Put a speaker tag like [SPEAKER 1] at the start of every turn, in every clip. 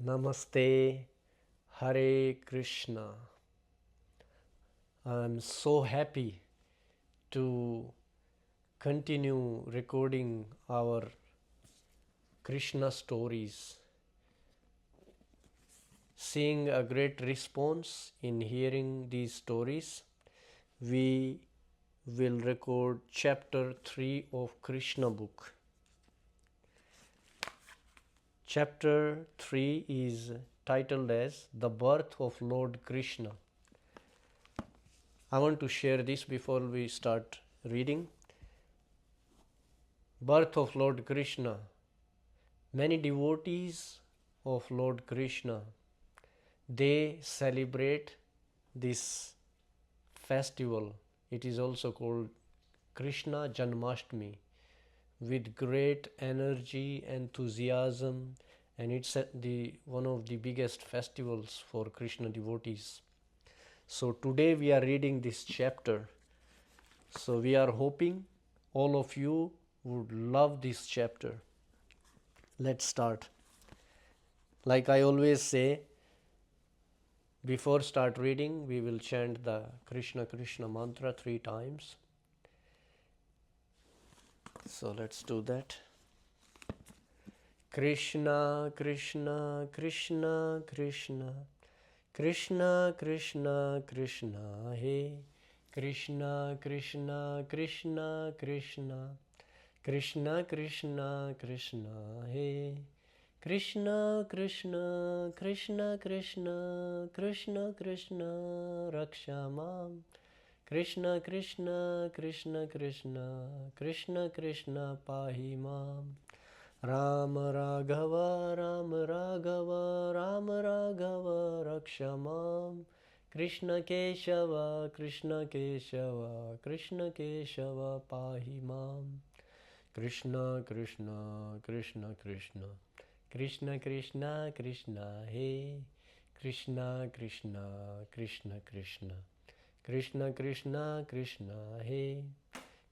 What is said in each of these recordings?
[SPEAKER 1] Namaste, Hare Krishna. I'm so happy to continue recording our Krishna stories, seeing a great response in hearing these stories. We will record chapter 3 of Krishna book. Chapter 3 is titled as The Birth of Lord Krishna. I want to share this before we start reading. Birth of Lord Krishna. Many devotees of Lord Krishna, they celebrate this festival. It is also called Krishna Janmashtami with great energy, enthusiasm, and it's one of the biggest festivals for Krishna devotees. So today we are reading this chapter. So we are hoping all of you would love this chapter. Let's start. Like I always say, before start reading, we will chant the Krishna Krishna mantra 3 times. So let's do that. Krishna Krishna Krishna Krishna Krishna Krishna Krishna He Krishna Krishna Krishna Krishna Krishna Krishna Krishna He Krishna Krishna Krishna Krishna Krishna Krishna Rakshamam Krishna Krishna Krishna Krishna Krishna Krishna Pahimam Ram Raghava Ram Raghava Ram Raghava Rakshamam Krishna Keshava Krishna Keshava Krishna Keshava Pahimam Krishna Krishna Krishna Krishna Krishna Krishna Krishna He Krishna Krishna Krishna Krishna Krishna Krishna Krishna He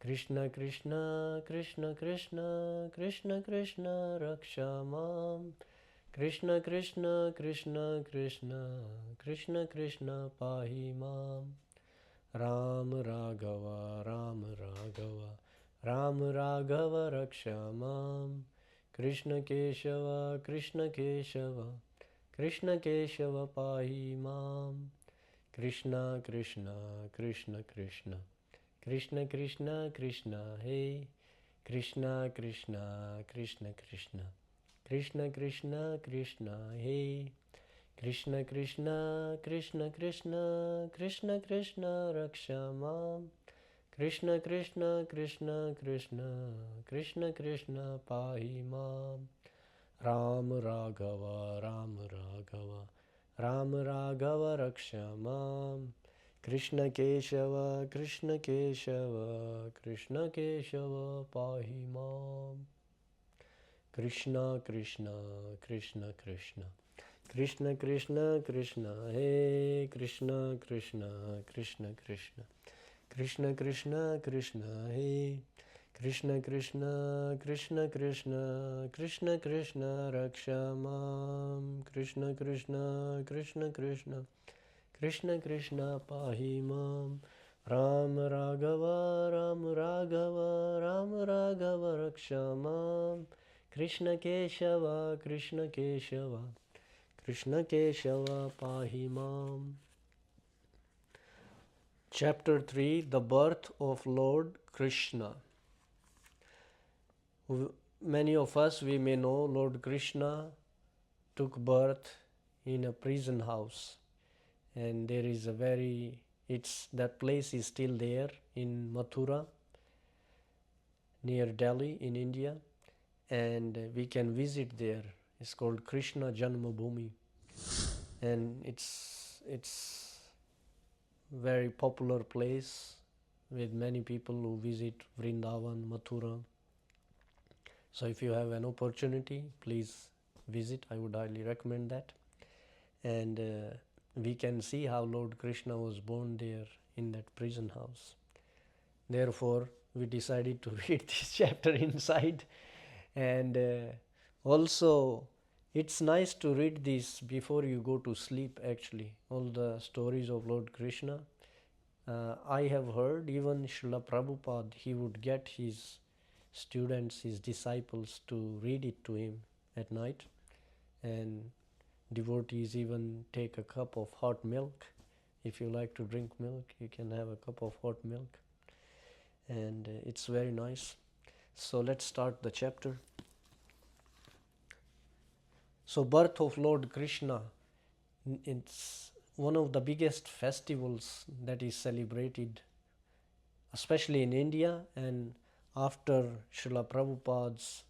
[SPEAKER 1] Krishna Krishna Krishna Krishna Krishna Krishna Rakshamam Krishna Krishna Krishna Krishna Krishna Krishna Pahimam Ram Raghava Ram Raghava Ram Raghava Rakshamam Krishna Keshava Krishna Keshava Krishna Keshava Pahimam Krishna Krishna Krishna Krishna Krishna Krishna Krishna He Krishna Krishna Krishna Krishna Krishna Krishna Krishna He Krishna Krishna Krishna Krishna Krishna Krishna Rakshamam Krishna Krishna Krishna Krishna Krishna Krishna Pahimam Ram Raghava Ram Raghava Ram Raghava Rakshamam Krishna Keshava Krishna Keshava Krishna Keshava Pahimam Krishna Krishna Krishna Krishna Krishna Krishna Krishna He Krishna Krishna Krishna Krishna Krishna Krishna Krishna He Krishna Krishna Krishna Krishna Krishna Krishna Rakshamam Krishna Krishna Krishna Krishna Krishna Krishna Pahimam Ram Raghava Ram Raghava Ram Raghava Rakshamam Krishna Keshava Krishna Keshava Krishna Keshava Pahimam. Chapter 3 The Birth of Lord Krishna. Many of us, we may know Lord Krishna took birth in a prison house, and there is a that place is still there in Mathura near Delhi in India, and we can visit there. It's called Krishna Janma Bhumi, and it's very popular place with many people who visit Vrindavan, Mathura. So if you have an opportunity, please visit. I would highly recommend that. And we can see how Lord Krishna was born there in that prison house. Therefore, we decided to read this chapter inside. And also, It's nice to read this before you go to sleep, actually. All the stories of Lord Krishna. I have heard even Srila Prabhupada, he would get his students, his disciples to read it to him at night. And devotees even take a cup of hot milk. If you like to drink milk, you can have a cup of hot milk. And it's very nice. So let's start the chapter. So birth of Lord Krishna, it's one of the biggest festivals that is celebrated, especially in India, and after Srila Prabhupada's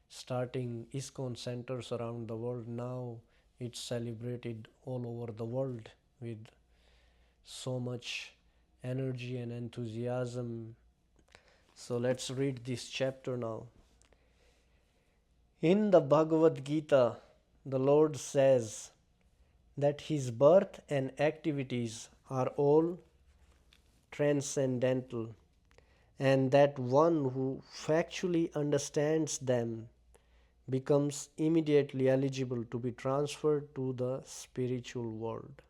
[SPEAKER 1] starting ISKCON centers around the world, now it's celebrated all over the world with so much energy and enthusiasm. So let's read this chapter now. In the Bhagavad Gita, the Lord says that his birth and activities are all transcendental, and that one who factually understands them becomes immediately eligible to be transferred to the spiritual world.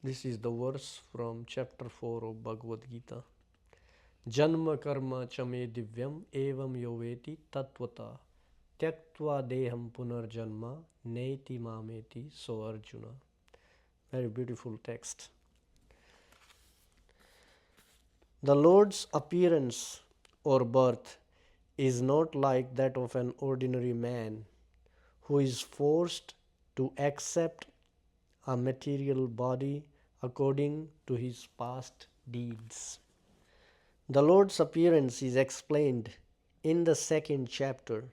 [SPEAKER 1] This is the verse from chapter 4 of Bhagavad Gita. Janma karma chame divyam evam yoveti tatvata tyaktva deham punarjanma neti mameti so Arjuna. Very beautiful text. The Lord's appearance or birth is not like that of an ordinary man who is forced to accept a material body according to his past deeds. The Lord's appearance is explained in the second chapter.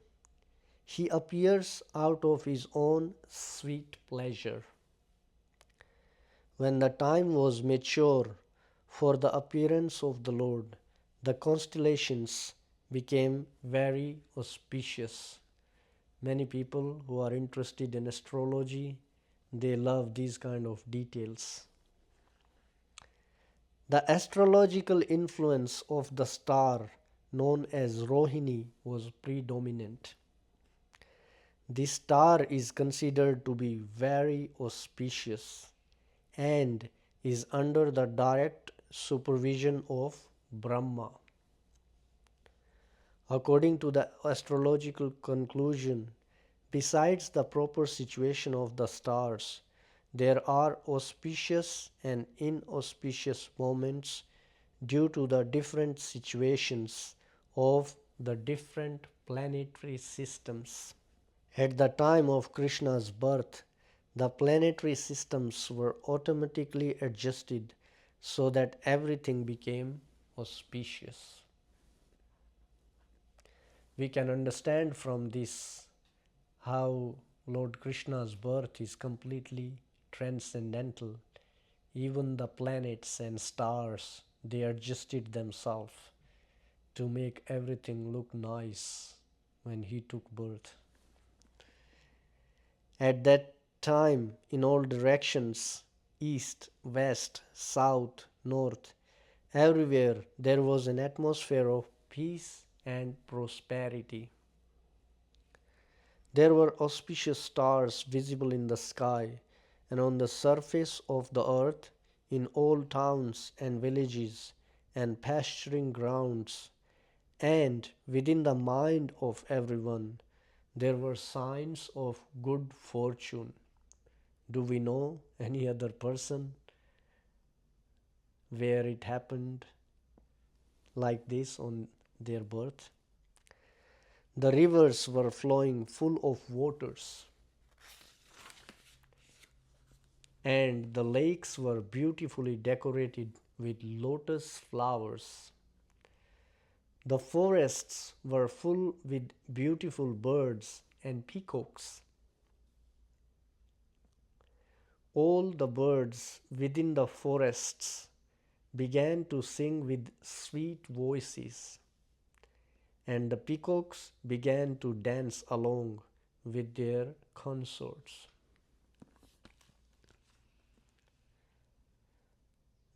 [SPEAKER 1] He appears out of his own sweet pleasure. When the time was mature for the appearance of the Lord, the constellations became very auspicious. Many people who are interested in astrology, they love these kind of details. The astrological influence of the star known as Rohini was predominant. This star is considered to be very auspicious and is under the direct supervision of Brahma. According to the astrological conclusion, besides the proper situation of the stars, there are auspicious and inauspicious moments due to the different situations of the different planetary systems. At the time of Krishna's birth, the planetary systems were automatically adjusted so that everything became auspicious. We can understand from this how Lord Krishna's birth is completely transcendental. Even the planets and stars, they adjusted themselves to make everything look nice when he took birth. At that time, in all directions, east, west, south, north, everywhere there was an atmosphere of peace and prosperity. There were auspicious stars visible in the sky and on the surface of the earth, in all towns and villages and pasturing grounds, and within the mind of everyone there were signs of good fortune. Do we know any other person where it happened like this on their birth? The rivers were flowing full of waters, and the lakes were beautifully decorated with lotus flowers. The forests were full with beautiful birds and peacocks. All the birds within the forests began to sing with sweet voices, and the peacocks began to dance along with their consorts.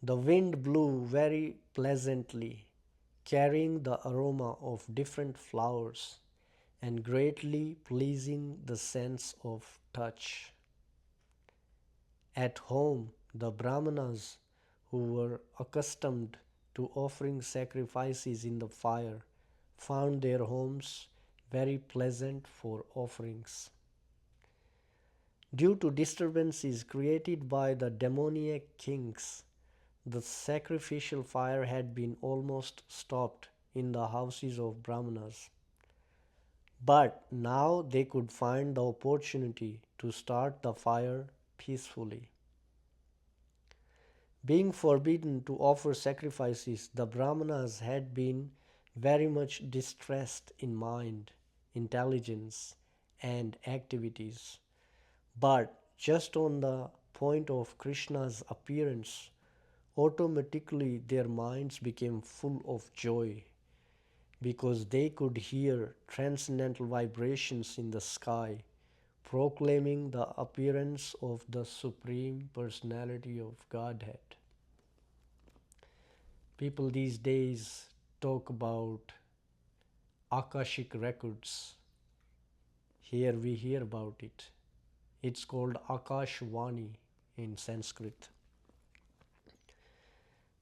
[SPEAKER 1] The wind blew very pleasantly, carrying the aroma of different flowers, and greatly pleasing the sense of touch. At home, the Brahmanas, who were accustomed to offering sacrifices in the fire, found their homes very pleasant for offerings. Due to disturbances created by the demoniac kings, the sacrificial fire had been almost stopped in the houses of Brahmanas. But now they could find the opportunity to start the fire peacefully. Being forbidden to offer sacrifices, the Brahmanas had been very much distressed in mind, intelligence, and activities. But just on the point of Krishna's appearance, automatically their minds became full of joy because they could hear transcendental vibrations in the sky proclaiming the appearance of the Supreme Personality of Godhead. People these days talk about Akashic records. Here we hear about it. It's called Akashvani in Sanskrit.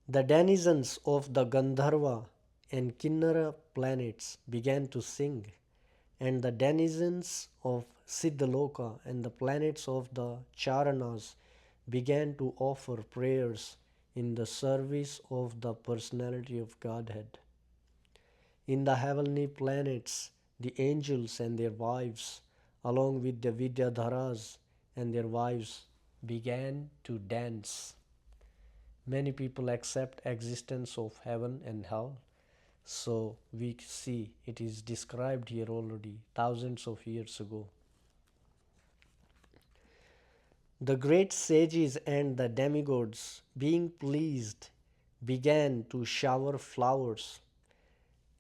[SPEAKER 1] The denizens of the Gandharva and Kinnara planets began to sing, and the denizens of Siddhaloka and the planets of the Charanas began to offer prayers in the service of the Personality of Godhead. In the heavenly planets, the angels and their wives, along with the Vidyadharas and their wives, began to dance. Many people accept existence of heaven and hell. So we see it is described here already thousands of years ago. The great sages and the demigods, being pleased, began to shower flowers.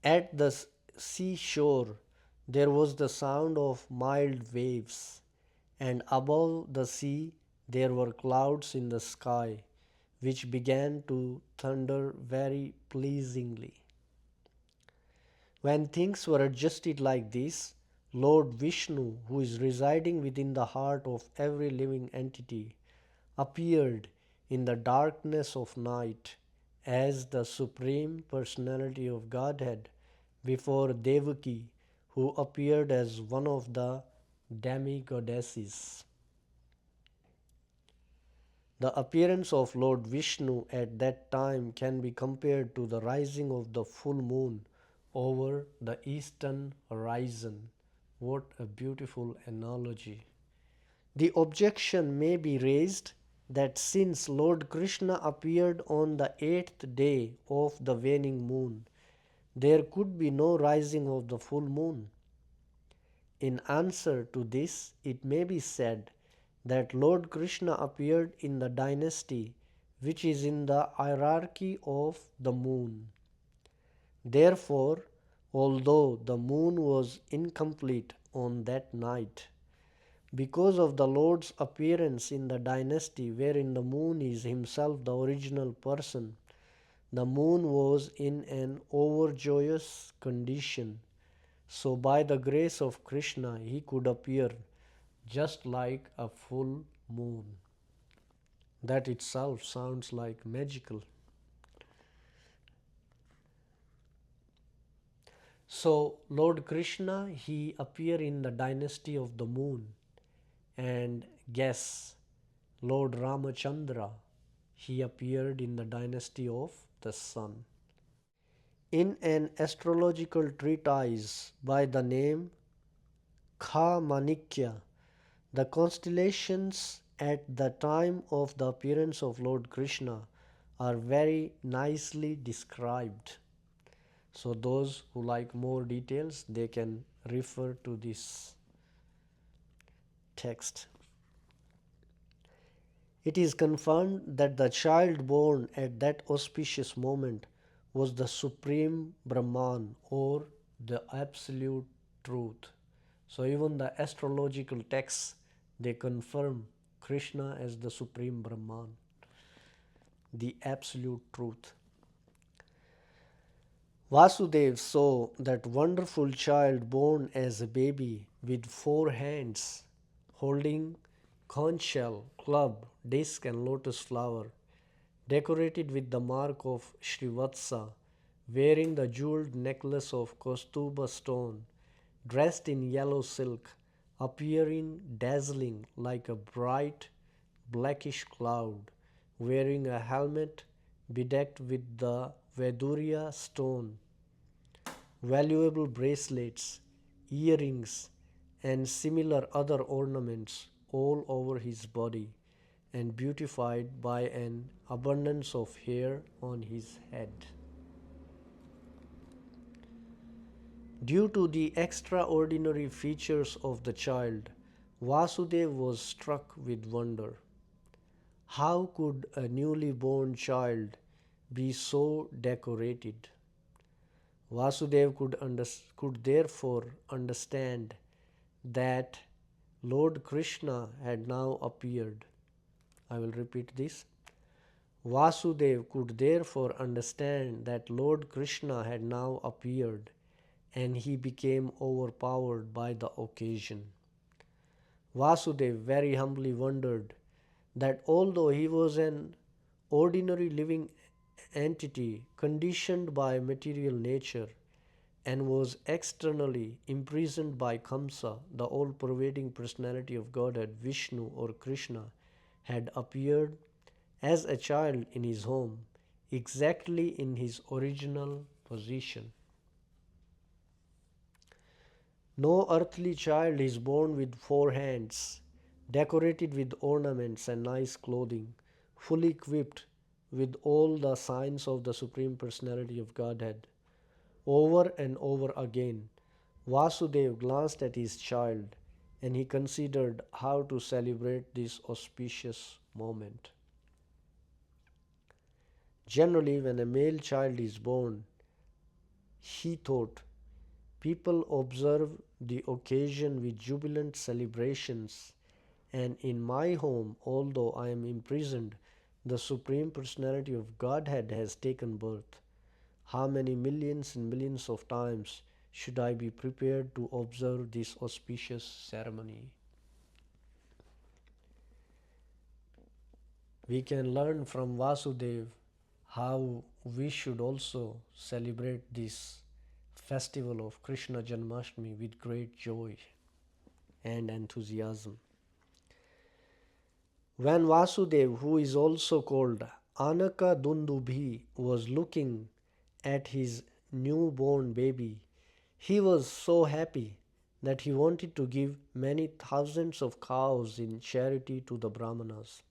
[SPEAKER 1] At the seashore there was the sound of mild waves, and above the sea there were clouds in the sky, which began to thunder very pleasingly. When things were adjusted like this, Lord Vishnu, who is residing within the heart of every living entity, appeared in the darkness of night as the Supreme Personality of Godhead before Devaki, who appeared as one of the demigoddesses. The appearance of Lord Vishnu at that time can be compared to the rising of the full moon over the eastern horizon. What a beautiful analogy. The objection may be raised that since Lord Krishna appeared on the 8th day of the waning moon, there could be no rising of the full moon. In answer to this, it may be said that Lord Krishna appeared in the dynasty which is in the hierarchy of the moon. Therefore, although the moon was incomplete on that night, because of the Lord's appearance in the dynasty wherein the moon is himself the original person, the moon was in an overjoyous condition. So by the grace of Krishna, he could appear just like a full moon. That itself sounds like magical. So Lord Krishna, he appeared in the dynasty of the moon, and guess, Lord Ramachandra, he appeared in the dynasty of the sun. In an astrological treatise by the name Kha-Manikya, the constellations at the time of the appearance of Lord Krishna are very nicely described. So those who like more details, they can refer to this text. It is confirmed that the child born at that auspicious moment was the Supreme Brahman, or the Absolute Truth. So even the astrological texts, they confirm Krishna as the Supreme Brahman, the Absolute Truth. Vasudev saw that wonderful child born as a baby with 4 hands, holding conch shell, club, disc, and lotus flower, decorated with the mark of Srivatsa, wearing the jeweled necklace of Kaustuba stone, dressed in yellow silk, appearing dazzling like a bright blackish cloud, wearing a helmet bedecked with the Veduriya stone, valuable bracelets, earrings, and similar other ornaments all over his body, and beautified by an abundance of hair on his head. Due to the extraordinary features of the child, Vasudeva was struck with wonder. How could a newly born child be so decorated? Vasudeva could therefore understand that Lord Krishna had now appeared. I will repeat this. Vasudeva could therefore understand that Lord Krishna had now appeared, and he became overpowered by the occasion. Vasudeva very humbly wondered that although he was an ordinary living entity conditioned by material nature and was externally imprisoned by Kamsa, the all-pervading personality of Godhead, Vishnu or Krishna, had appeared as a child in his home, exactly in his original position. No earthly child is born with 4 hands, decorated with ornaments and nice clothing, fully equipped with all the signs of the Supreme Personality of Godhead. Over and over again, Vasudeva glanced at his child, and he considered how to celebrate this auspicious moment. Generally, when a male child is born, he thought, people observe the occasion with jubilant celebrations, and in my home, although I am imprisoned, the Supreme Personality of Godhead has taken birth. How many millions and millions of times should I be prepared to observe this auspicious ceremony? We can learn from Vasudeva how we should also celebrate this festival of Krishna Janmashtami with great joy and enthusiasm. When Vasudeva, who is also called Anaka Dundubhi, was looking at his newborn baby, he was so happy that he wanted to give many thousands of cows in charity to the Brahmanas.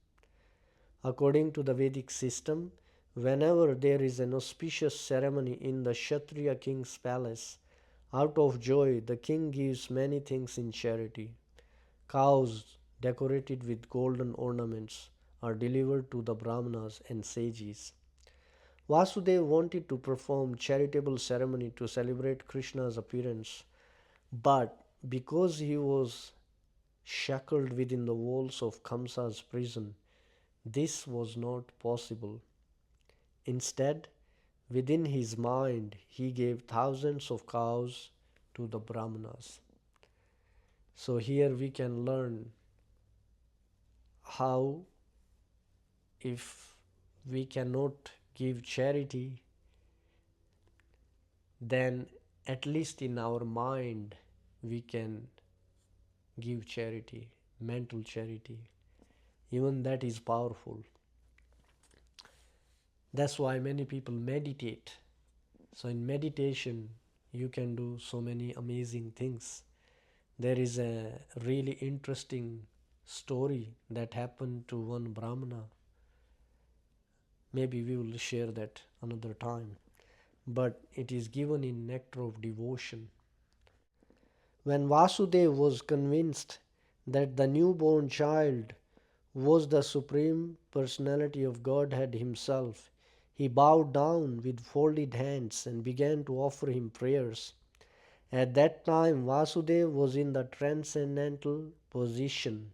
[SPEAKER 1] According to the Vedic system, whenever there is an auspicious ceremony in the Kshatriya king's palace, out of joy the king gives many things in charity. Cows decorated with golden ornaments are delivered to the Brahmanas and sages. Vasudeva wanted to perform charitable ceremony to celebrate Krishna's appearance, but because he was shackled within the walls of Kamsa's prison, this was not possible. Instead, within his mind, he gave thousands of cows to the Brahmanas. So here we can learn how, if we cannot give charity, then at least in our mind we can give charity, mental charity. Even that is powerful. That's why many people meditate. So in meditation you can do so many amazing things. There is a really interesting story that happened to one Brahmana. Maybe we will share that another time. But it is given in Nectar of Devotion. When Vasudeva was convinced that the newborn child was the Supreme Personality of Godhead himself, he bowed down with folded hands and began to offer him prayers. At that time, Vasudeva was in the transcendental position,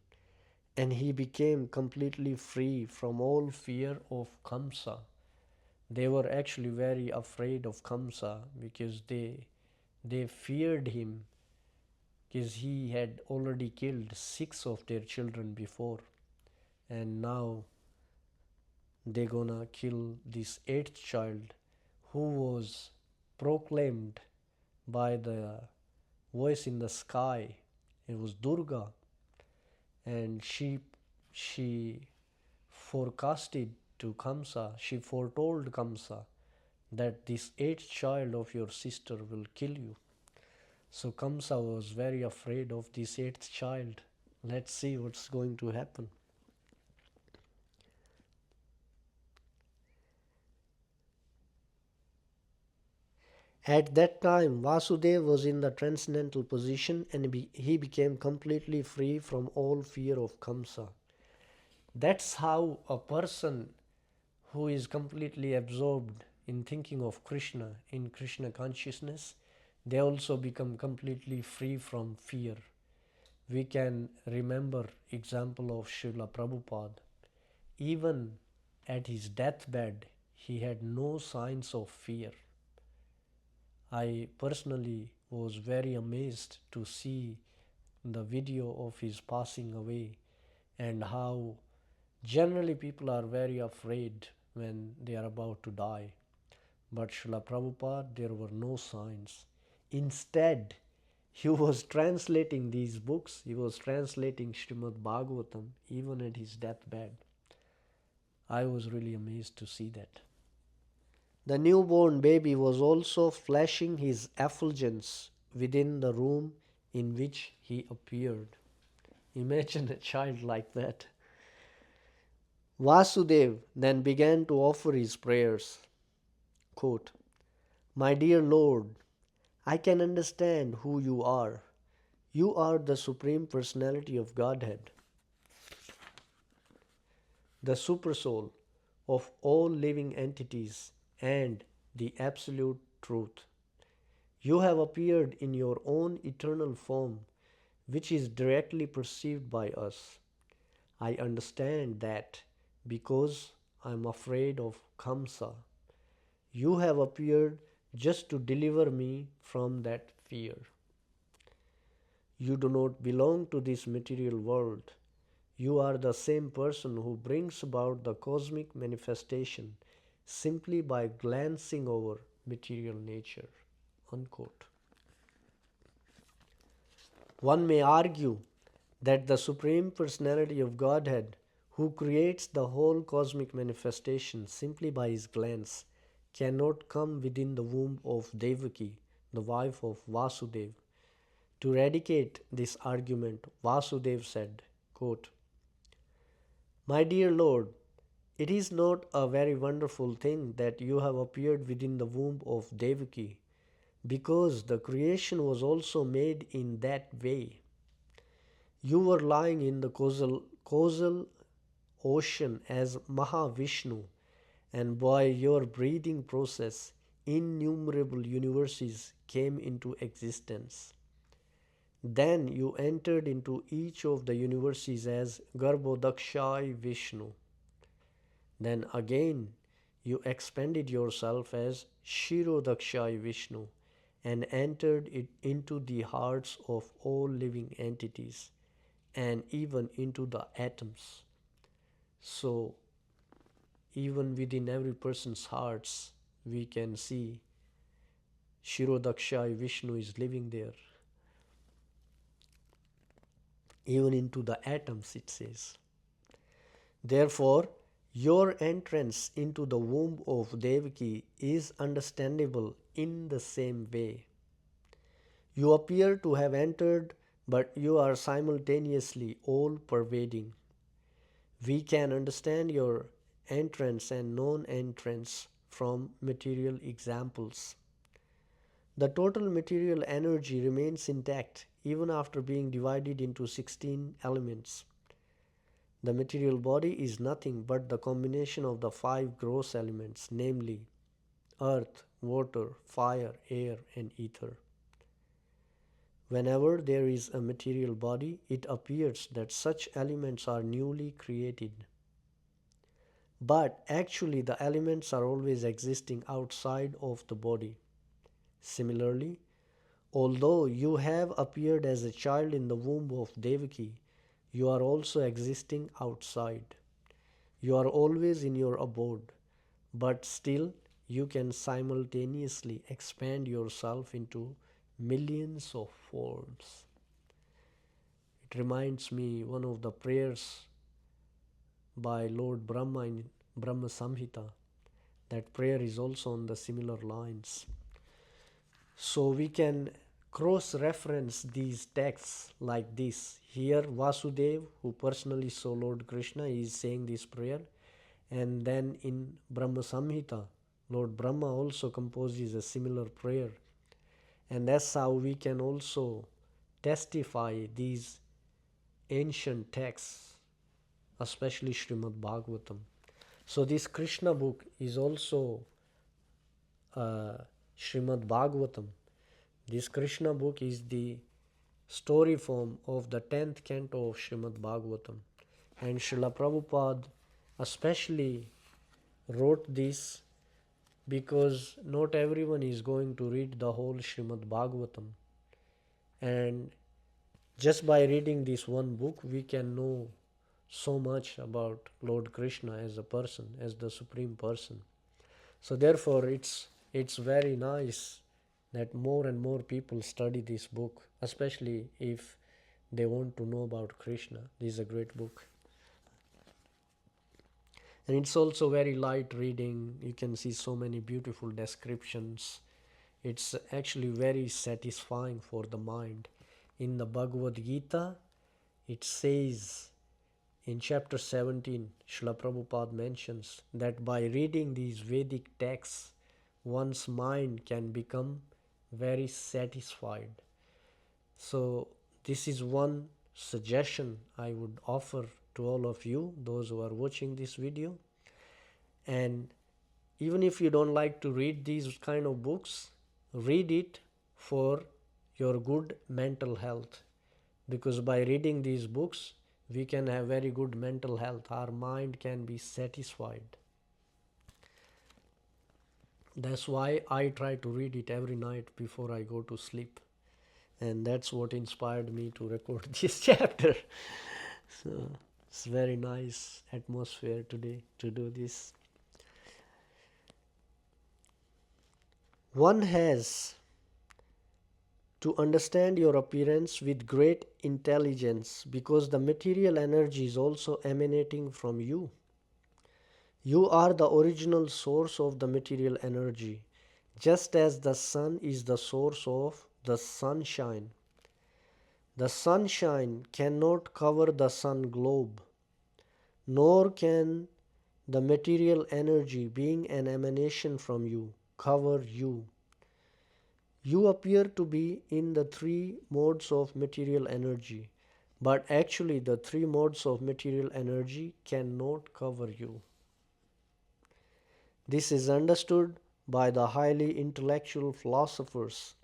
[SPEAKER 1] and he became completely free from all fear of Kamsa, They were actually very afraid of Kamsa because they feared him because he had already killed 6 of their children before, and now they're gonna kill this eighth child who was proclaimed by the voice in the sky. It was Durga, and she forecasted to Kamsa, she foretold Kamsa that this eighth child of your sister will kill you. So Kamsa was very afraid of this eighth child. Let's see what's going to happen. At that time, Vasudeva was in the transcendental position, and he became completely free from all fear of Kamsa. That's how a person who is completely absorbed in thinking of Krishna, in Krishna consciousness, they also become completely free from fear. We can remember example of Srila Prabhupada. Even at his deathbed, he had no signs of fear. I personally was very amazed to see the video of his passing away, and how generally people are very afraid when they are about to die. But Srila Prabhupada, there were no signs. Instead, he was translating these books, he was translating Srimad Bhagavatam even at his deathbed. I was really amazed to see that. The newborn baby was also flashing his effulgence within the room in which he appeared. Imagine a child like that. Vasudev then began to offer his prayers. Quote, "My dear Lord, I can understand who you are. You are the Supreme Personality of Godhead, the Supersoul of all living entities and the Absolute Truth. You have appeared in your own eternal form, which is directly perceived by us. I understand that because I am afraid of Kamsa, you have appeared just to deliver me from that fear. You do not belong to this material world. You are the same person who brings about the cosmic manifestation simply by glancing over material nature." Unquote. One may argue that the Supreme Personality of Godhead, who creates the whole cosmic manifestation simply by his glance, cannot come within the womb of Devaki, the wife of Vasudeva. To eradicate this argument, Vasudeva said, quote, "My dear Lord, it is not a very wonderful thing that you have appeared within the womb of Devaki, because the creation was also made in that way. You were lying in the causal ocean as Mahavishnu, and by your breathing process, innumerable universes came into existence. Then you entered into each of the universes as Garbhodakshai Vishnu. Then again you expanded yourself as Shirodakshai Vishnu and entered it into the hearts of all living entities and even into the atoms. So even within every person's hearts we can see Shirodakshai Vishnu is living there. Even into the atoms, it says. Therefore, your entrance into the womb of Devaki is understandable in the same way. You appear to have entered, but you are simultaneously all-pervading. We can understand your entrance and non-entrance from material examples. The total material energy remains intact even after being divided into 16 elements. The material body is nothing but the combination of the 5 gross elements, namely earth, water, fire, air, and ether. Whenever there is a material body, it appears that such elements are newly created. but actually the elements are always existing outside of the body. Similarly, although you have appeared as a child in the womb of Devaki, you are also existing outside. You are always in your abode, but still you can simultaneously expand yourself into millions of forms. It reminds me one of the prayers by Lord Brahma in Brahma Samhita. That prayer is also on the similar lines. So we can cross-reference these texts like this. Here Vasudev, who personally saw Lord Krishna, is saying this prayer. And then in Brahma Samhita, Lord Brahma also composes a similar prayer. And that's how we can also testify these ancient texts, especially Srimad Bhagavatam. So this Krishna book is also Srimad Bhagavatam. This Krishna book is the story form of the 10th canto of Srimad Bhagavatam. And Srila Prabhupada especially wrote this because not everyone is going to read the whole Srimad Bhagavatam. And just by reading this one book, we can know so much about Lord Krishna as a person, as the Supreme Person. So therefore, it's very nice that more and more people study this book, especially if they want to know about Krishna. This is a great book. And it's also very light reading. You can see so many beautiful descriptions. It's actually very satisfying for the mind. In the Bhagavad Gita, it says in chapter 17, Srila Prabhupada mentions that by reading these Vedic texts, one's mind can become very satisfied. So this is one suggestion I would offer to all of you, those who are watching this video. And even if you don't like to read these kind of books, read it for your good mental health. Because by reading these books, we can have very good mental health. Our mind can be satisfied. That's why I try to read it every night before I go to sleep. And that's what inspired me to record this chapter. So it's very nice atmosphere today to do this. One has to understand your appearance with great intelligence because the material energy is also emanating from you. You are the original source of the material energy, just as the sun is the source of the sunshine. The sunshine cannot cover the sun globe, nor can the material energy, being an emanation from you, cover you. You appear to be in the three modes of material energy, but actually the three modes of material energy cannot cover you. This is understood by the highly intellectual philosophers.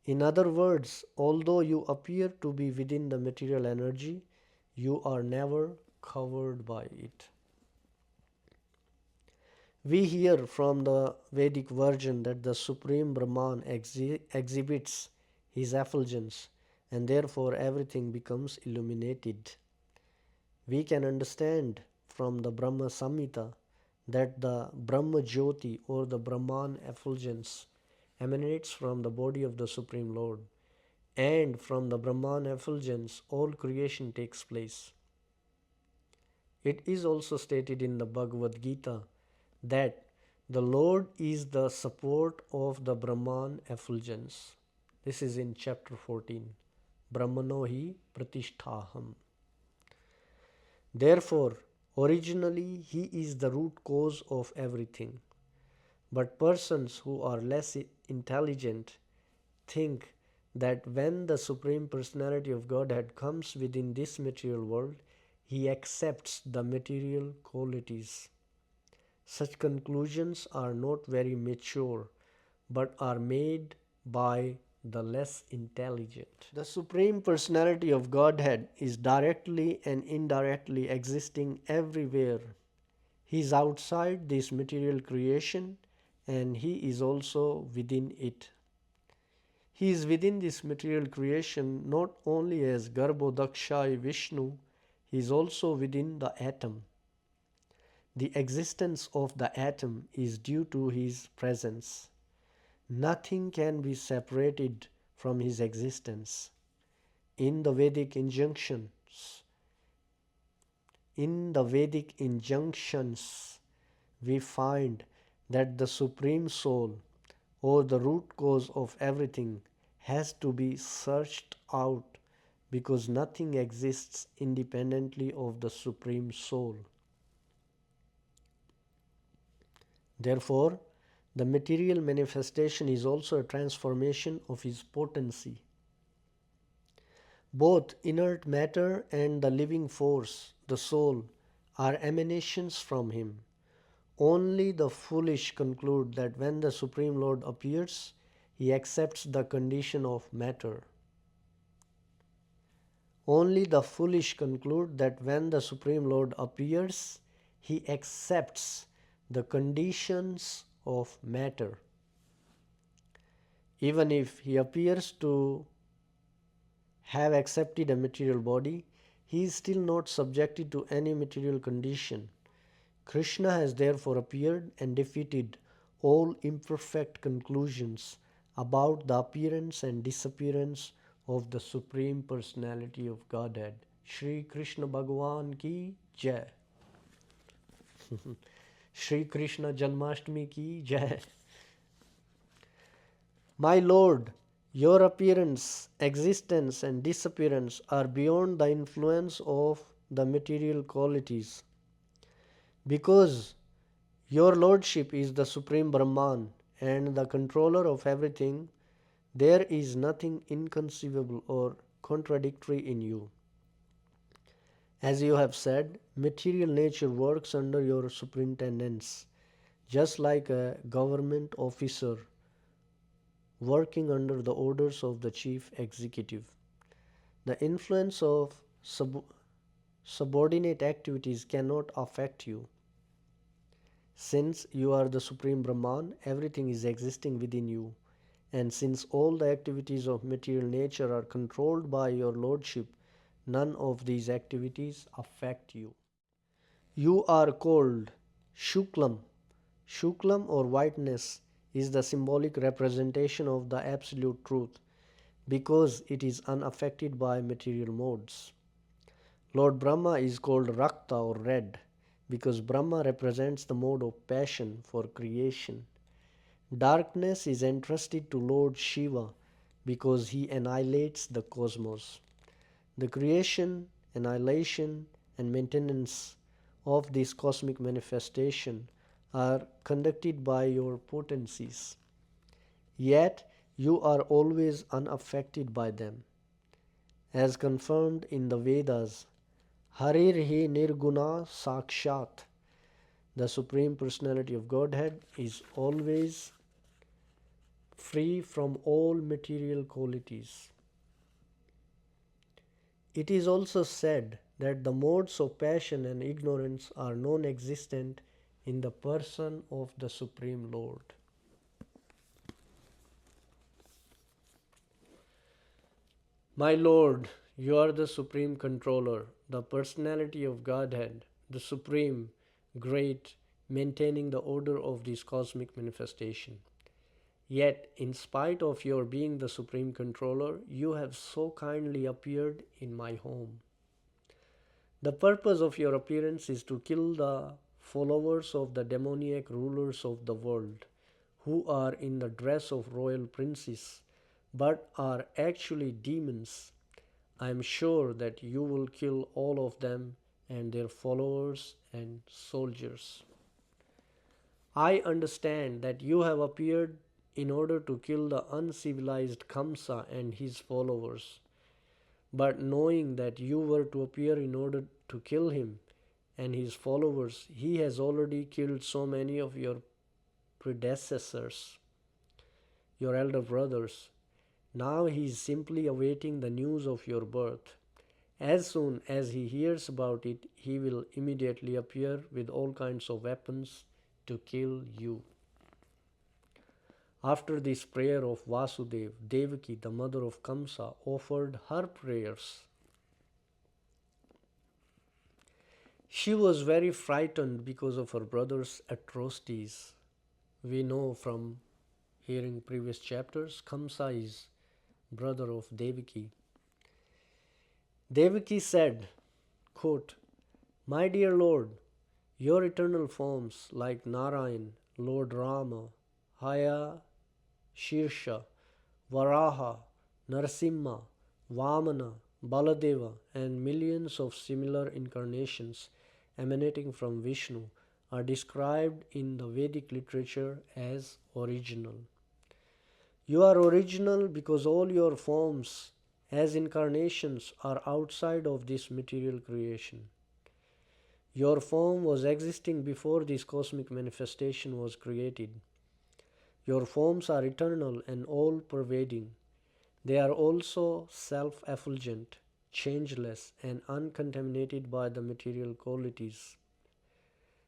[SPEAKER 1] In other words, although you appear to be within the material energy, you are never covered by it. We hear from the Vedic version that the Supreme Brahman exhibits his effulgence, and therefore everything becomes illuminated. We can understand from the Brahma Samhita that the Brahma Jyoti or the Brahman effulgence emanates from the body of the Supreme Lord, and from the Brahman effulgence all creation takes place. It is also stated in the Bhagavad Gita that the Lord is the support of the Brahman effulgence. This is in chapter 14. Brahmano hi pratisthaham. Therefore, originally he is the root cause of everything. But persons who are less intelligent think that when the Supreme Personality of Godhead comes within this material world, he accepts the material qualities. Such conclusions are not very mature, but are made by the less intelligent. The Supreme Personality of Godhead is directly and indirectly existing everywhere. He is outside this material creation and he is also within it. He is within this material creation not only as Garbhodakshai Vishnu, he is also within the atom. The existence of the atom is due to his presence. Nothing can be separated from his existence. In the Vedic injunctions, we find that the Supreme Soul, or the root cause of everything, has to be searched out because nothing exists independently of the Supreme Soul. Therefore, the material manifestation is also a transformation of his potency. Both inert matter and the living force, the soul, are emanations from him. Only the foolish conclude that when the Supreme Lord appears, he accepts the condition of matter. Only the foolish conclude that when the Supreme Lord appears, he accepts the conditions of matter. Even if he appears to have accepted a material body, he is still not subjected to any material condition. Krishna has therefore appeared and defeated all imperfect conclusions about the appearance and disappearance of the Supreme Personality of Godhead. Shri Krishna Bhagavan ki Jai. Shri Krishna Janmashtami ki Jai. My Lord, your appearance, existence and disappearance are beyond the influence of the material qualities. Because your Lordship is the Supreme Brahman and the controller of everything, there is nothing inconceivable or contradictory in you. As you have said, material nature works under your superintendence, just like a government officer working under the orders of the chief executive. The influence of subordinate activities cannot affect you. Since you are the Supreme Brahman, everything is existing within you. And since all the activities of material nature are controlled by your Lordship, none of these activities affect you. You are called Shuklam. Shuklam or whiteness is the symbolic representation of the absolute truth because it is unaffected by material modes. Lord Brahma is called Rakta or red because Brahma represents the mode of passion for creation. Darkness is entrusted to Lord Shiva because he annihilates the cosmos. The creation, annihilation, and maintenance of this cosmic manifestation are conducted by your potencies. Yet you are always unaffected by them. As confirmed in the Vedas, Harirhi Nirguna Sakshat, the Supreme Personality of Godhead is always free from all material qualities. It is also said that the modes of passion and ignorance are non-existent in the person of the Supreme Lord. My Lord, you are the Supreme Controller, the Personality of Godhead, the Supreme, Great, maintaining the order of this cosmic manifestation. Yet, in spite of your being the Supreme Controller, you have so kindly appeared in my home. The purpose of your appearance is to kill the followers of the demoniac rulers of the world, who are in the dress of royal princes, but are actually demons. I am sure that you will kill all of them and their followers and soldiers. I understand that you have appeared in order to kill the uncivilized Kamsa and his followers. But knowing that you were to appear in order to kill him and his followers, he has already killed so many of your predecessors, your elder brothers. Now he is simply awaiting the news of your birth. As soon as he hears about it, he will immediately appear with all kinds of weapons to kill you. After this prayer of Vasudev, Devaki, the mother of Kamsa, offered her prayers. She was very frightened because of her brother's atrocities. We know from hearing previous chapters, Kamsa is brother of Devaki. Devaki said, quote, "My dear Lord, your eternal forms like Narayan, Lord Rama, Hare Kṛṣṇa, Varaha, Narasimha, Vamana, Baladeva, and millions of similar incarnations emanating from Vishnu are described in the Vedic literature as original. You are original because all your forms as incarnations are outside of this material creation. Your form was existing before this cosmic manifestation was created. Your forms are eternal and all-pervading. They are also self-effulgent, changeless, and uncontaminated by the material qualities.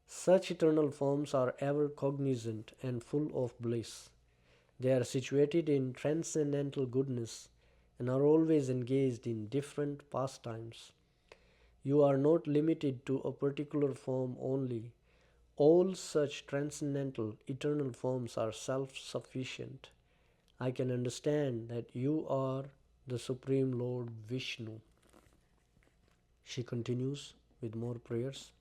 [SPEAKER 1] Such eternal forms are ever cognizant and full of bliss. They are situated in transcendental goodness and are always engaged in different pastimes. You are not limited to a particular form only. All such transcendental, eternal forms are self-sufficient. I can understand that you are the Supreme Lord Vishnu." She continues with more prayers.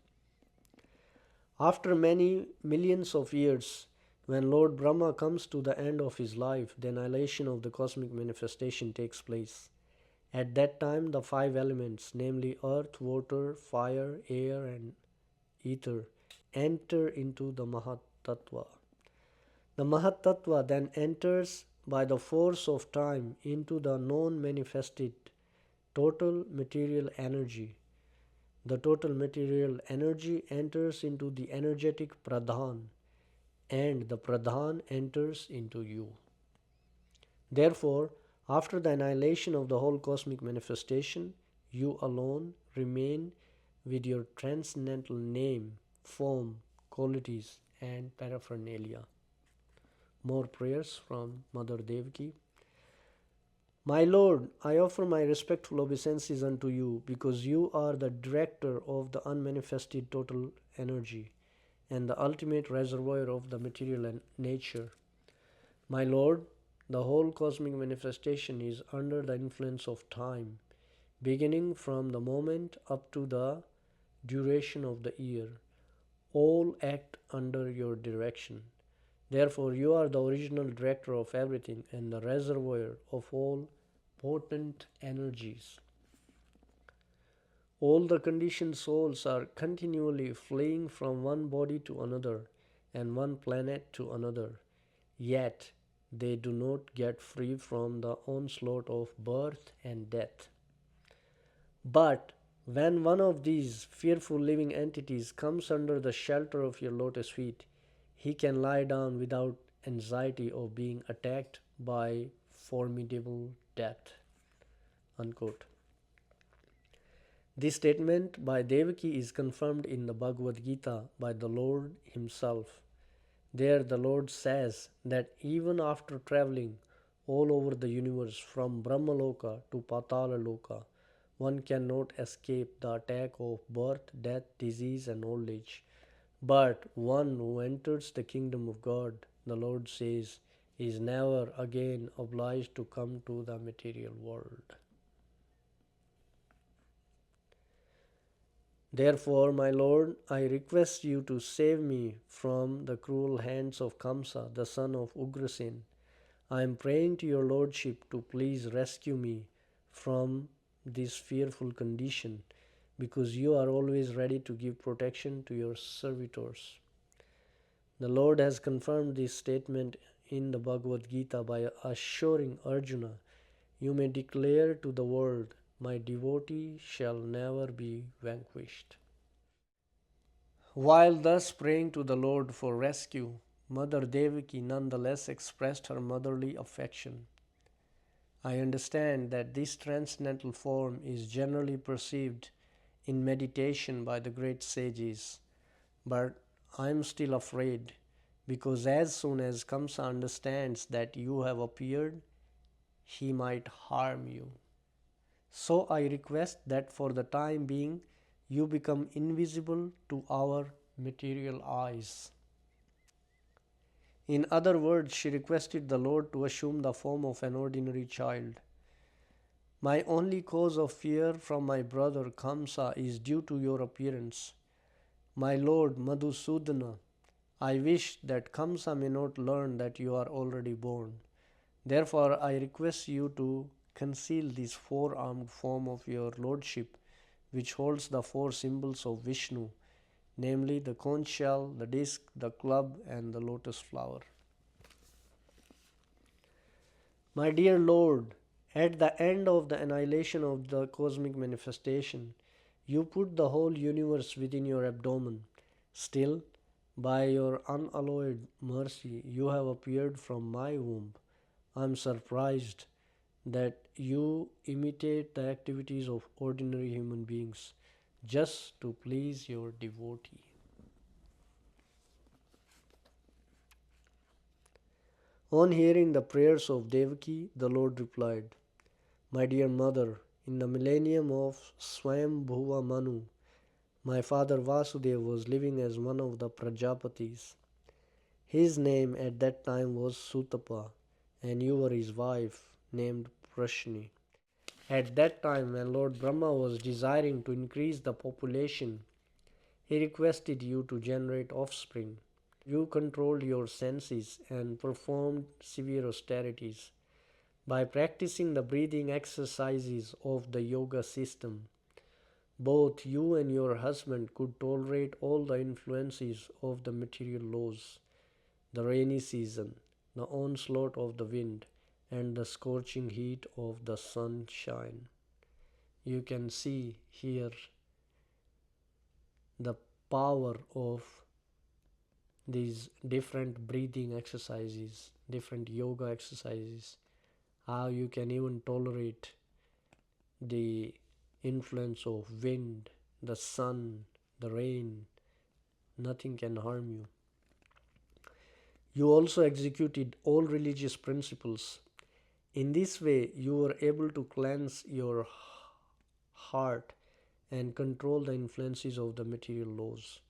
[SPEAKER 1] After many millions of years, when Lord Brahma comes to the end of his life, the annihilation of the cosmic manifestation takes place. At that time, the five elements, namely earth, water, fire, air, and ether, enter into the Mahat Tattva. The Mahat Tattva then enters by the force of time into the non-manifested total material energy. The total material energy enters into the energetic Pradhan, and the Pradhan enters into you. Therefore, after the annihilation of the whole cosmic manifestation, you alone remain with your transcendental name, form, qualities, and paraphernalia. More prayers from Mother Devaki. My Lord, I offer my respectful obeisances unto you because you are the director of the unmanifested total energy and the ultimate reservoir of the material nature. My Lord, the whole cosmic manifestation is under the influence of time, beginning from the moment up to the duration of the year. All act under your direction. Therefore, you are the original director of everything and the reservoir of all potent energies. All the conditioned souls are continually fleeing from one body to another and one planet to another, yet they do not get free from the onslaught of birth and death. But when one of these fearful living entities comes under the shelter of your lotus feet, he can lie down without anxiety of being attacked by formidable death. Unquote. This statement by Devaki is confirmed in the Bhagavad Gita by the Lord himself. There the Lord says that even after traveling all over the universe from Brahmaloka to Patalaloka, one cannot escape the attack of birth, death, disease, and old age. But one who enters the kingdom of God, the Lord says, is never again obliged to come to the material world. Therefore, my Lord, I request you to save me from the cruel hands of Kamsa, the son of Ugrasen. I am praying to your Lordship to please rescue me from this fearful condition, because you are always ready to give protection to your servitors. The Lord has confirmed this statement in the Bhagavad Gita by assuring Arjuna, "You may declare to the world, my devotee shall never be vanquished." While thus praying to the Lord for rescue, Mother Devaki nonetheless expressed her motherly affection. I understand that this transcendental form is generally perceived in meditation by the great sages, but I am still afraid, because as soon as Kamsa understands that you have appeared, he might harm you. So I request that for the time being you become invisible to our material eyes. In other words, she requested the Lord to assume the form of an ordinary child. My only cause of fear from my brother Kamsa is due to your appearance. My Lord Madhusudana, I wish that Kamsa may not learn that you are already born. Therefore, I request you to conceal this four-armed form of your lordship, which holds the four symbols of Vishnu, namely the conch shell, the disc, the club, and the lotus flower. My dear Lord, at the end of the annihilation of the cosmic manifestation, you put the whole universe within your abdomen. Still, by your unalloyed mercy, you have appeared from my womb. I am surprised that you imitate the activities of ordinary human beings just to please your devotee. On hearing the prayers of Devaki, the Lord replied, My dear mother, in the millennium of Swayambhuva Manu, my father Vasudeva was living as one of the Prajapatis. His name at that time was Sutapa, and you were his wife, named Prashni. At that time, when Lord Brahma was desiring to increase the population, he requested you to generate offspring. You controlled your senses and performed severe austerities. By practicing the breathing exercises of the yoga system, both you and your husband could tolerate all the influences of the material laws, the rainy season, the onslaught of the wind, and the scorching heat of the sunshine. You can see here the power of these different breathing exercises, different yoga exercises, how you can even tolerate the influence of wind, the sun, the rain. Nothing can harm you. You also executed all religious principles. In this way, you were able to cleanse your heart and control the influences of the material laws.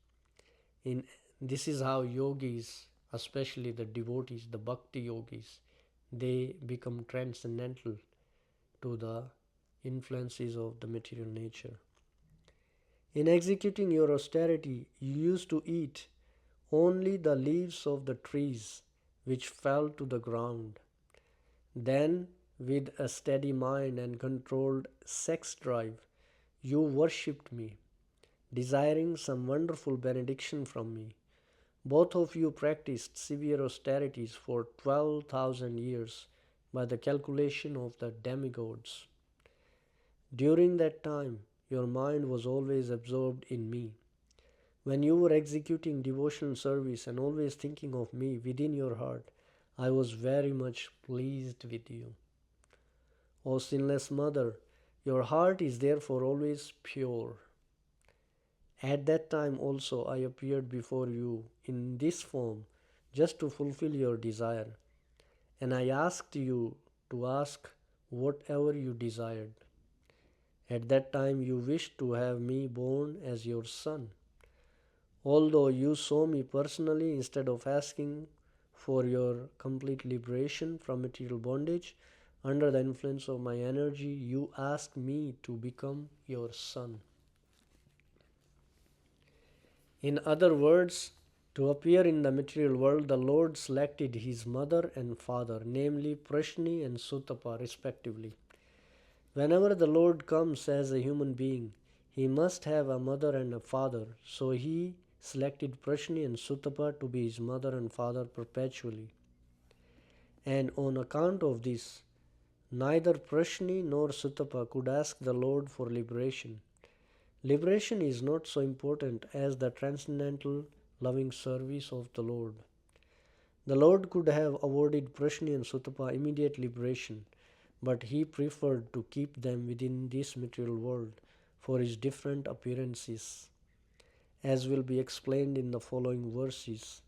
[SPEAKER 1] This is how yogis, especially the devotees, the bhakti yogis, they become transcendental to the influences of the material nature. In executing your austerity, you used to eat only the leaves of the trees which fell to the ground. Then, with a steady mind and controlled sex drive, you worshipped me, desiring some wonderful benediction from me. Both of you practiced severe austerities for 12,000 years by the calculation of the demigods. During that time, your mind was always absorbed in me. When you were executing devotional service and always thinking of me within your heart, I was very much pleased with you. O sinless mother, your heart is therefore always pure. At that time also I appeared before you in this form just to fulfill your desire, and I asked you to ask whatever you desired. At that time you wished to have me born as your son. Although you saw me personally, instead of asking for your complete liberation from material bondage, under the influence of my energy, you asked me to become your son. In other words, to appear in the material world, the Lord selected his mother and father, namely Prashni and Sutapa respectively. Whenever the Lord comes as a human being, he must have a mother and a father, so he selected Prashni and Sutapa to be his mother and father perpetually. And on account of this, neither Prashni nor Sutapa could ask the Lord for liberation. Liberation is not so important as the transcendental loving service of the Lord. The Lord could have awarded Prashni and Sutapa immediate liberation, but he preferred to keep them within this material world for his different appearances, as will be explained in the following verses.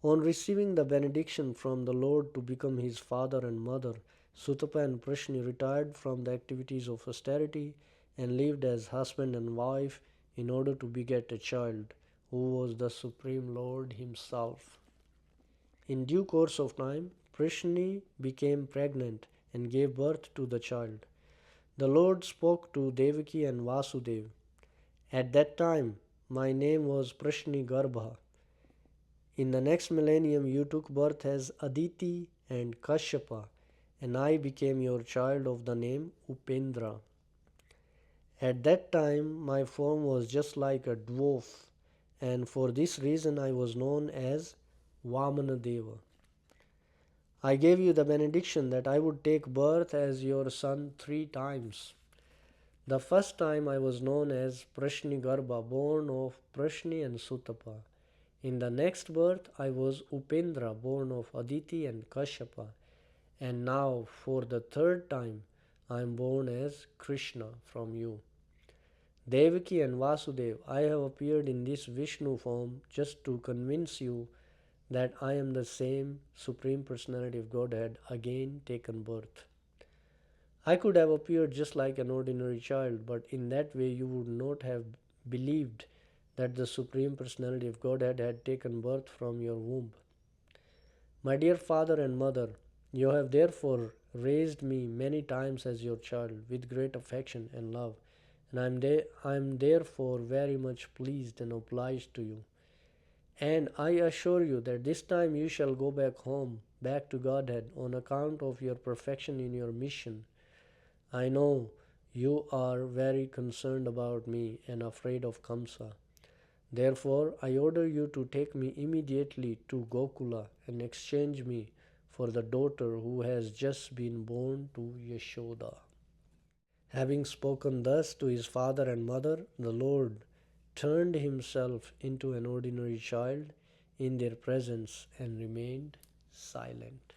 [SPEAKER 1] On receiving the benediction from the Lord to become his father and mother, Sutapa and Prashni retired from the activities of austerity and lived as husband and wife in order to beget a child, who was the Supreme Lord himself. In due course of time, Prashni became pregnant and gave birth to the child. The Lord spoke to Devaki and Vasudeva. At that time, my name was Prashni Garbha. In the next millennium, you took birth as Aditi and Kashyapa, and I became your child of the name Upendra. At that time, my form was just like a dwarf, and for this reason I was known as Vamanadeva. I gave you the benediction that I would take birth as your son 3 times. The first time I was known as Prashni Garbha, born of Prashni and Sutapa. In the next birth I was Upendra, born of Aditi and Kashyapa. And now for the 3rd time I am born as Krishna from you. Devaki and Vasudeva, I have appeared in this Vishnu form just to convince you that I am the same Supreme Personality of Godhead again taken birth. I could have appeared just like an ordinary child, but in that way you would not have believed that the Supreme Personality of Godhead had taken birth from your womb. My dear father and mother, you have therefore raised me many times as your child with great affection and love, and I am therefore very much pleased and obliged to you. And I assure you that this time you shall go back home, back to Godhead, on account of your perfection in your mission. I know you are very concerned about me and afraid of Kamsa. Therefore, I order you to take me immediately to Gokula and exchange me for the daughter who has just been born to Yashoda. Having spoken thus to his father and mother, the Lord turned himself into an ordinary child in their presence and remained silent.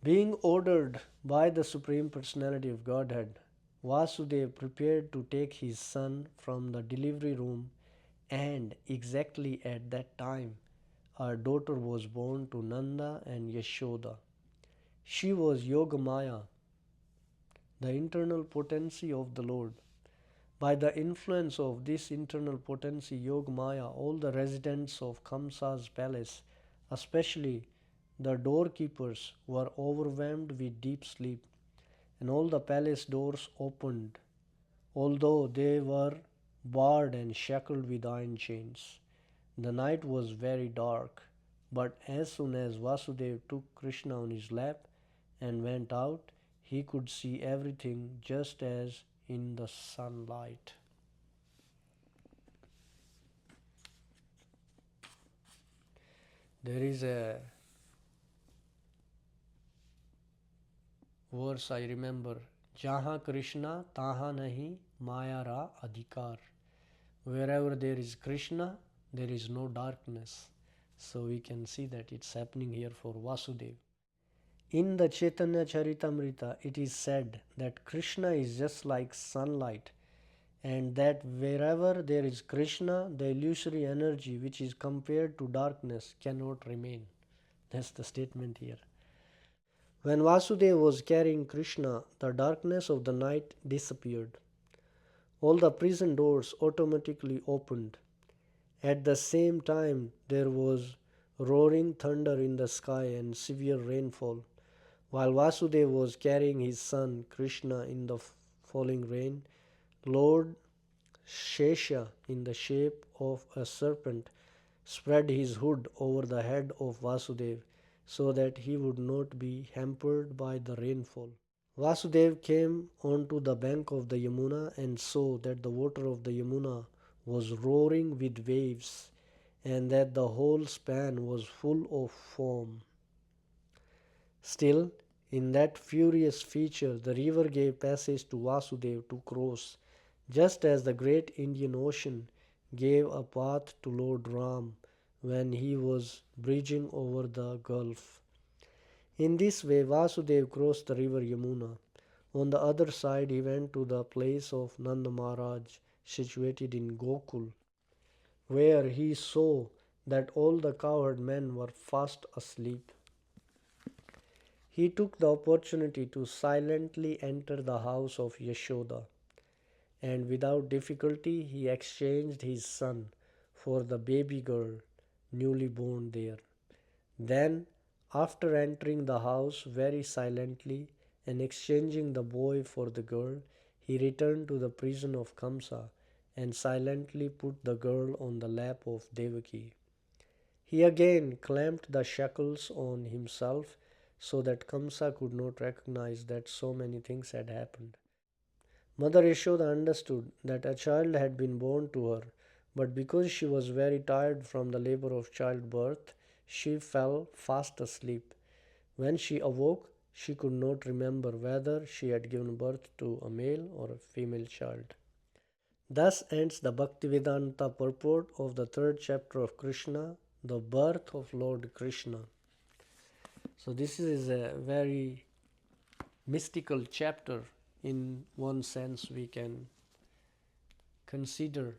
[SPEAKER 1] Being ordered by the Supreme Personality of Godhead, Vasudeva prepared to take his son from the delivery room, and exactly at that time, our daughter was born to Nanda and Yashoda. She was Yogamaya, the internal potency of the Lord. By the influence of this internal potency, Yogamaya, all the residents of Kamsa's palace, especially the doorkeepers, were overwhelmed with deep sleep, and all the palace doors opened, although they were barred and shackled with iron chains. The night was very dark, but as soon as Vasudeva took Krishna on his lap and went out, he could see everything just as in the sunlight. There is a verse I remember, Jahan Krishna taha nahi maya ra adhikar. Wherever there is Krishna, there is no darkness. So we can see that it's happening here for Vasudeva. In the Chaitanya Charitamrita, it is said that Krishna is just like sunlight, and that wherever there is Krishna, the illusory energy which is compared to darkness cannot remain. That's the statement here. When Vasudeva was carrying Krishna, the darkness of the night disappeared. All the prison doors automatically opened. At the same time, there was roaring thunder in the sky and severe rainfall. While Vasudeva was carrying his son Krishna in the falling rain, Lord Shesha, in the shape of a serpent, spread his hood over the head of Vasudeva so that he would not be hampered by the rainfall. Vasudeva came onto the bank of the Yamuna and saw that the water of the Yamuna was roaring with waves, and that the whole span was full of foam. Still, in that furious feature, the river gave passage to Vasudeva to cross, just as the great Indian Ocean gave a path to Lord Ram when he was bridging over the gulf. In this way, Vasudeva crossed the river Yamuna. On the other side, he went to the place of Nanda Maharaj, situated in Gokul, where he saw that all the cowherd men were fast asleep. He took the opportunity to silently enter the house of Yashoda, and without difficulty he exchanged his son for the baby girl newly born there. Then, after entering the house very silently and exchanging the boy for the girl, he returned to the prison of Kamsa and silently put the girl on the lap of Devaki. He again clamped the shackles on himself so that Kamsa could not recognize that so many things had happened. Mother Yashoda understood that a child had been born to her, but because she was very tired from the labor of childbirth, she fell fast asleep. When she awoke, she could not remember whether she had given birth to a male or a female child. Thus ends the Bhaktivedanta purport of the third chapter of Krishna, the birth of Lord Krishna. So this is a very mystical chapter. In one sense, we can consider.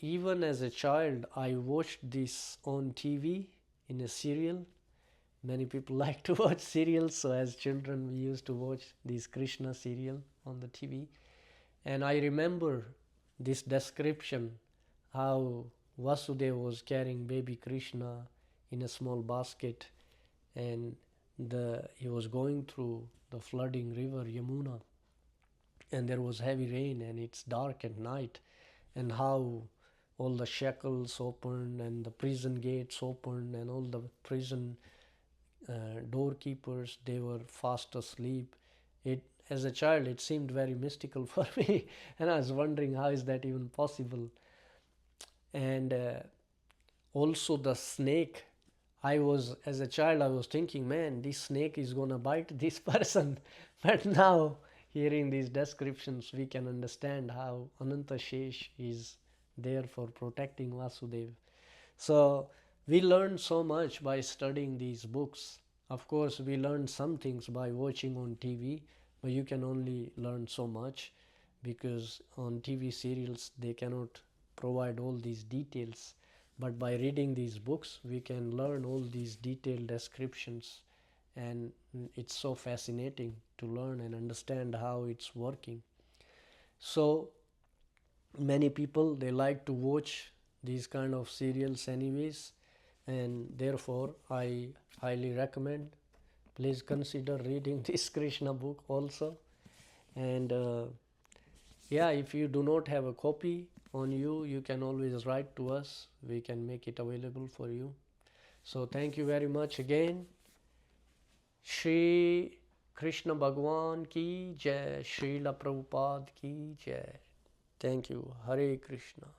[SPEAKER 1] Even as a child, I watched this on TV in a serial. Many people like to watch serials, so as children we used to watch this Krishna serial on the TV. And I remember this description, how Vasudeva was carrying baby Krishna in a small basket, and he was going through the flooding river Yamuna, and there was heavy rain and it's dark at night, and how all the shackles opened and the prison gates opened and all the prison doorkeepers, they were fast asleep. As a child, it seemed very mystical for me, and I was wondering how is that even possible. And also the snake, as a child I was thinking, man, this snake is gonna bite this person. But now, hearing these descriptions, we can understand how Ananta Shesh is there for protecting Vasudeva. So we learn so much by studying these books. Of course, we learn some things by watching on TV, but you can only learn so much, because on TV serials they cannot provide all these details. But by reading these books, we can learn all these detailed descriptions, and it's so fascinating to learn and understand how it's working. So many people, they like to watch these kind of serials anyways, and therefore I highly recommend, please consider reading this Krishna book also. And yeah, if you do not have a copy on you, you can always write to us, we can make it available for you. So thank you very much again. Shri Krishna Bhagwan ki jai, Srila Prabhupada ki jai. Thank you. Hare Krishna.